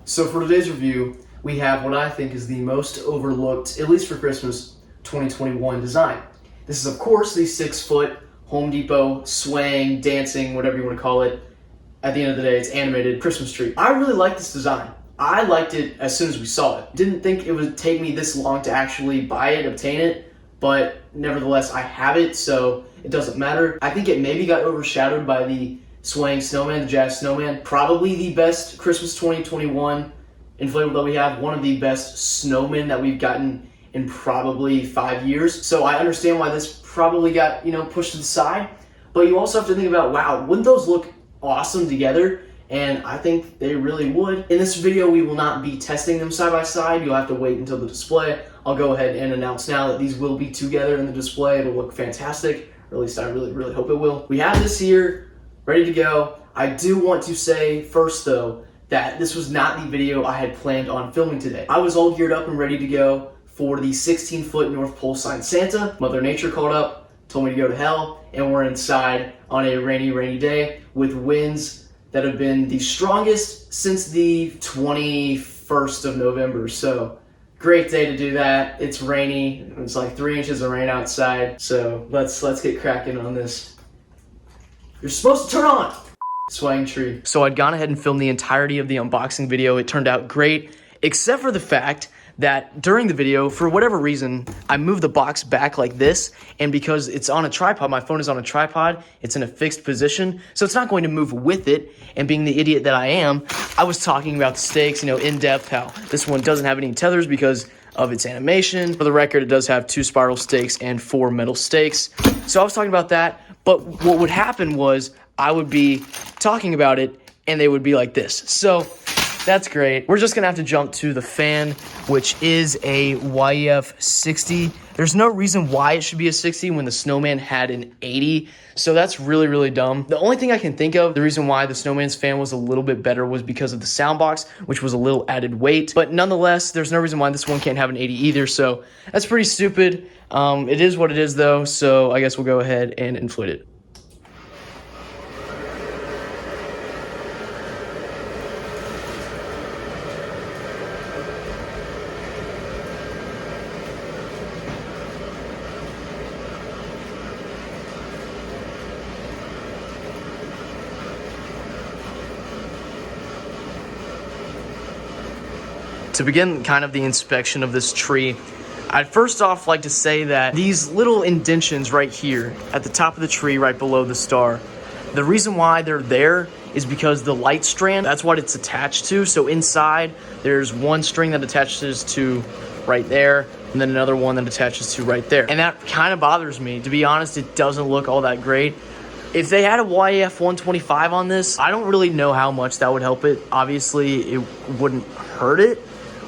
So for today's review, we have what I think is the most overlooked, at least for Christmas, 2021 design. This is, of course, the 6-foot Home Depot swaying, dancing, whatever you want to call it. At the end of the day, it's animated Christmas tree. I really like this design. I liked it as soon as we saw it. Didn't think it would take me this long to actually buy it, obtain it, but nevertheless, I have it, so it doesn't matter. I think it maybe got overshadowed by the swaying snowman, the jazz snowman. Probably the best Christmas 2021 inflatable that we have. One of the best snowmen that we've gotten in probably 5 years. So I understand why this probably got, pushed to the side. But you also have to think about, wow, wouldn't those look awesome together? And I think they really would. In this video, we will not be testing them side by side. You'll have to wait until the display. I'll go ahead and announce now that these will be together in the display. It'll look fantastic, or at least I really hope it will. We have this here, ready to go. I do want to say first though, that this was not the video I had planned on filming today. I was all geared up and ready to go for the 16-foot North Pole sign Santa. Mother Nature called up, told me to go to hell, and we're inside on a rainy day with winds that have been the strongest since the 21st of November. So great day to do that. It's rainy. It's like 3 inches of rain outside. So let's get cracking on this. You're supposed to turn on swaying tree. So I'd gone ahead and filmed the entirety of the unboxing video. It turned out great, except for the fact that during the video, for whatever reason, I moved the box back like this, and because it's on a tripod, my phone is on a tripod, it's in a fixed position, so it's not going to move with it, and being the idiot that I am, I was talking about the stakes, in depth, how this one doesn't have any tethers because of its animation. For the record, it does have 2 spiral stakes and 4 metal stakes. So I was talking about that, but what would happen was I would be talking about it, and they would be like this. So that's great. We're just gonna have to jump to the fan, which is a YEF 60. There's no reason why it should be a 60 when the snowman had an 80. So that's really dumb. The only thing I can think of, the reason why the snowman's fan was a little bit better was because of the sound box, which was a little added weight. But nonetheless, there's no reason why this one can't have an 80 either. So that's pretty stupid. It is what it is though. So I guess we'll go ahead and inflate it. To begin kind of the inspection of this tree, I'd first off like to say that these little indentions right here at the top of the tree right below the star, the reason why they're there is because the light strand, that's what it's attached to. So inside there's one string that attaches to right there, and then another one that attaches to right there. And that kind of bothers me. To be honest, it doesn't look all that great. If they had a YF 125 on this, I don't really know how much that would help it. Obviously, it wouldn't hurt it.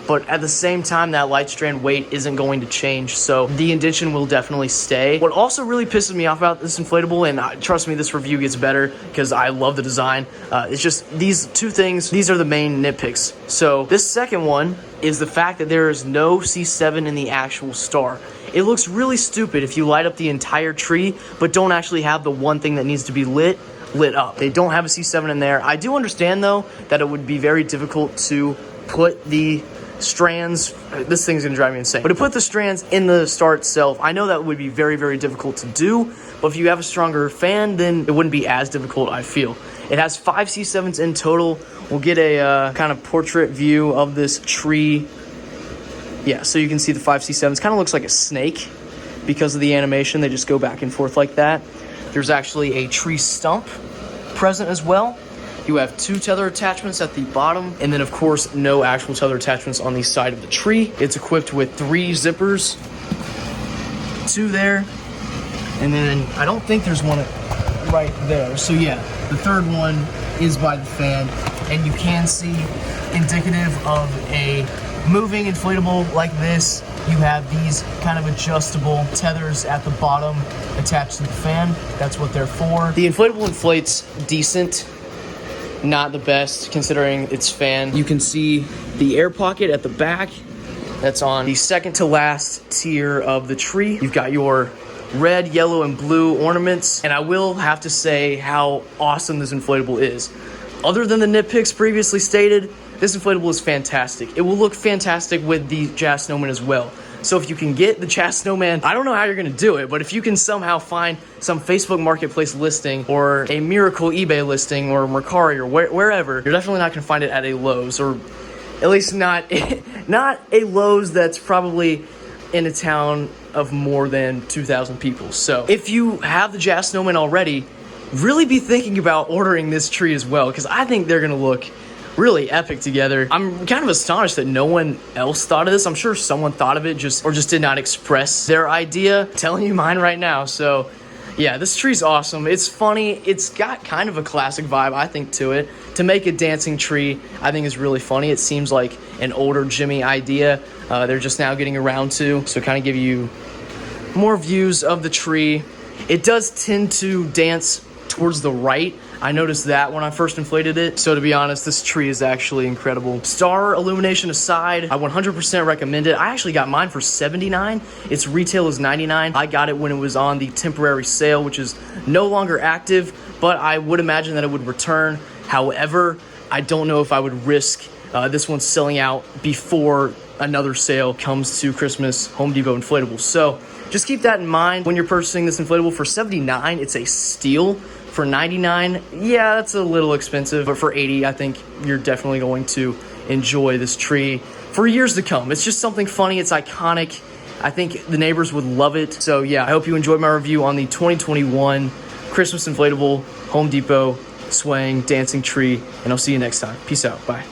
But at the same time, that light strand weight isn't going to change, so the indentation will definitely stay. What also really pisses me off about this inflatable, and trust me, this review gets better because I love the design, it's just these two things, these are the main nitpicks. So this second one is the fact that there is no C7 in the actual star. It looks really stupid if you light up the entire tree, but don't actually have the one thing that needs to be lit up. They don't have a C7 in there. I do understand, though, that it would be very difficult to put the strands, this thing's gonna drive me insane, but to put the strands in the star itself, I know that would be very difficult to do, but if you have a stronger fan, then it wouldn't be as difficult, I feel. It has 5 C7s in total. We'll get a kind of portrait view of this tree. Yeah, so you can see the 5 C7s. Kind of looks like a snake because of the animation. They just go back and forth like that. There's actually a tree stump present as well. You have 2 tether attachments at the bottom, and then of course no actual tether attachments on the side of the tree. It's equipped with 3 zippers, 2 there, and then I don't think there's one right there. So yeah, the third one is by the fan, and you can see indicative of a moving inflatable like this. You have these kind of adjustable tethers at the bottom attached to the fan. That's what they're for. The inflatable inflates decent. Not the best considering its fan. You can see the air pocket at the back. That's on the second to last tier of the tree. You've got your red, yellow, and blue ornaments. And I will have to say how awesome this inflatable is. Other than the nitpicks previously stated, this inflatable is fantastic. It will look fantastic with the Jazz Snowman as well. So if you can get the Jazz Snowman, I don't know how you're gonna do it, but if you can somehow find some Facebook Marketplace listing or a Miracle eBay listing or Mercari or wherever, you're definitely not gonna find it at a Lowe's, or at least not a Lowe's that's probably in a town of more than 2,000 people. So if you have the Jazz Snowman already, really be thinking about ordering this tree as well, because I think they're gonna look really epic together. I'm kind of astonished that no one else thought of this. I'm sure someone thought of it just did not express their idea. I'm telling you mine right now. So yeah, this tree's awesome. It's funny. It's got kind of a classic vibe, I think, to it. To make a dancing tree, I think is really funny. It seems like an older Gemmy idea. They're just now getting around to, so kind of give you more views of the tree. It does tend to dance towards the right. I noticed that when I first inflated it. So to be honest, this tree is actually incredible. Star illumination aside, I 100% recommend it. I actually got mine for $79. Its retail is $99. I got it when it was on the temporary sale, which is no longer active, but I would imagine that it would return. However, I don't know if I would risk this one selling out before another sale comes to Christmas Home Depot inflatables. So just keep that in mind when you're purchasing this inflatable. For $79, it's a steal. For $99, yeah, that's a little expensive, but for $80, I think you're definitely going to enjoy this tree for years to come. It's just something funny. It's iconic. I think the neighbors would love it. So yeah, I hope you enjoyed my review on the 2021 Christmas inflatable Home Depot swaying dancing tree, and I'll see you next time. Peace out. Bye.